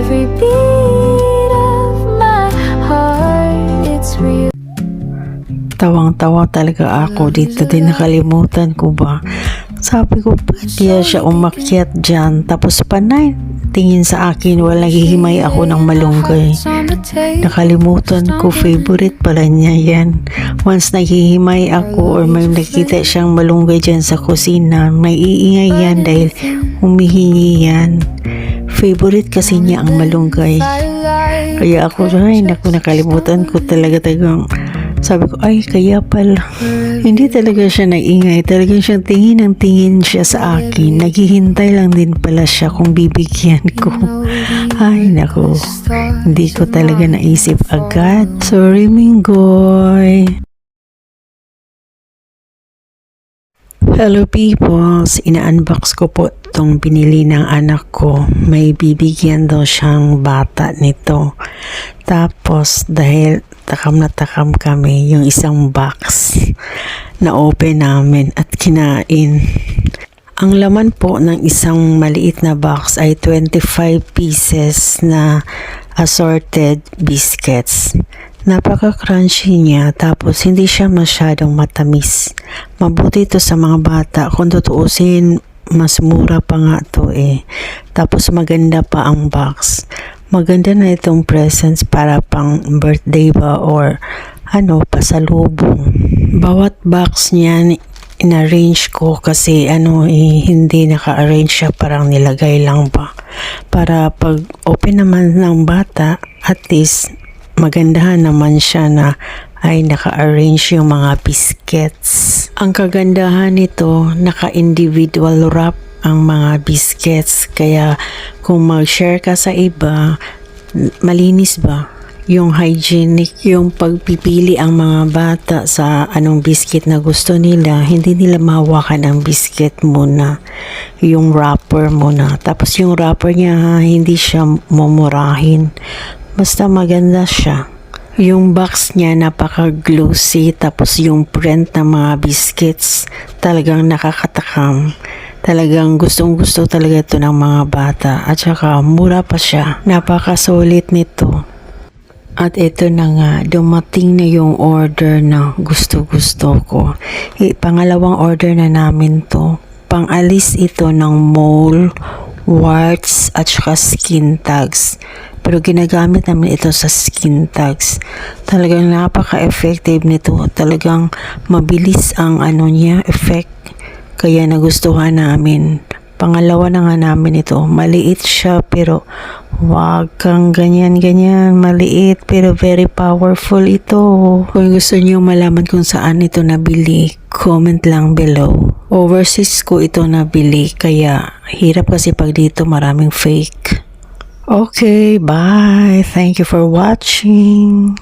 every beat of my heart, it's real. Tawang-tawa talaga ako dito din, nakalimutan ko ba. Sabi ko, ba't kaya siya umakyat dyan? Tapos panay, tingin sa akin, wala hihimay ako ng malunggay. Nakalimutan ko, favorite pala niya yan. Once naghihimay ako or may nakita siyang malunggay dyan sa kusina, may iingay yan dahil humihingi yan. Favorite kasi niya ang malunggay. Kaya ako, ay naku, nakalimutan ko talagang. Sabi ko, ay, kaya pala. Hindi talaga siya nag-ingay. Talagang siyang tingin ng tingin siya sa akin. Naghihintay lang din pala siya kung bibigyan ko. Ay, naku. Hindi ko talaga naisip agad. Sorry, Minggoy. Hello peoples, ina-unbox ko po itong binili ng anak ko. May bibigyan daw siyang bata nito. Tapos dahil takam na takam kami, yung isang box na open namin at kinain. Ang laman po ng isang maliit na box ay 25 pieces na assorted biscuits. Napaka-crunchy niya, tapos hindi siya masyadong matamis. Mabuti ito sa mga bata. Kung tutuusin, mas mura pa nga ito eh. Tapos maganda pa ang box. Maganda na itong presents para pang birthday ba or pasalubong. Bawat box niya in-arrange ko kasi hindi naka-arrange siya, parang nilagay lang ba. Para pag open naman ng bata, at least magandahan naman siya na ay naka-arrange yung mga biscuits. Ang kagandahan nito, naka-individual wrap ang mga biscuits. Kaya kung mag-share ka sa iba, malinis ba? Yung hygienic, yung pagpipili ang mga bata sa anong biscuit na gusto nila, hindi nila mahawakan ang biscuit muna. Yung wrapper muna. Tapos yung wrapper niya, hindi siya mumurahin. Basta maganda siya. Yung box niya napaka-glossy, tapos yung print ng mga biscuits talagang nakakatakam. Talagang gustong-gusto talaga ito ng mga bata. At saka mura pa siya. Napaka-solid nito. At ito na nga, dumating na yung order na gusto-gusto ko. Pangalawang order na namin to. Pang-alis ito ng mole, warts, at saka skin tags. Pero ginagamit namin ito sa skin tags. Talagang napaka-effective nito. Talagang mabilis ang niya, effect. Kaya nagustuhan namin. Pangalawa na nga namin ito. Maliit siya pero wag kang ganyan-ganyan. Maliit pero very powerful ito. Kung gusto niyo malaman kung saan ito nabili, comment lang below. Overseas ko ito nabili kaya hirap kasi pag dito maraming fake. Okay, bye. Thank you for watching.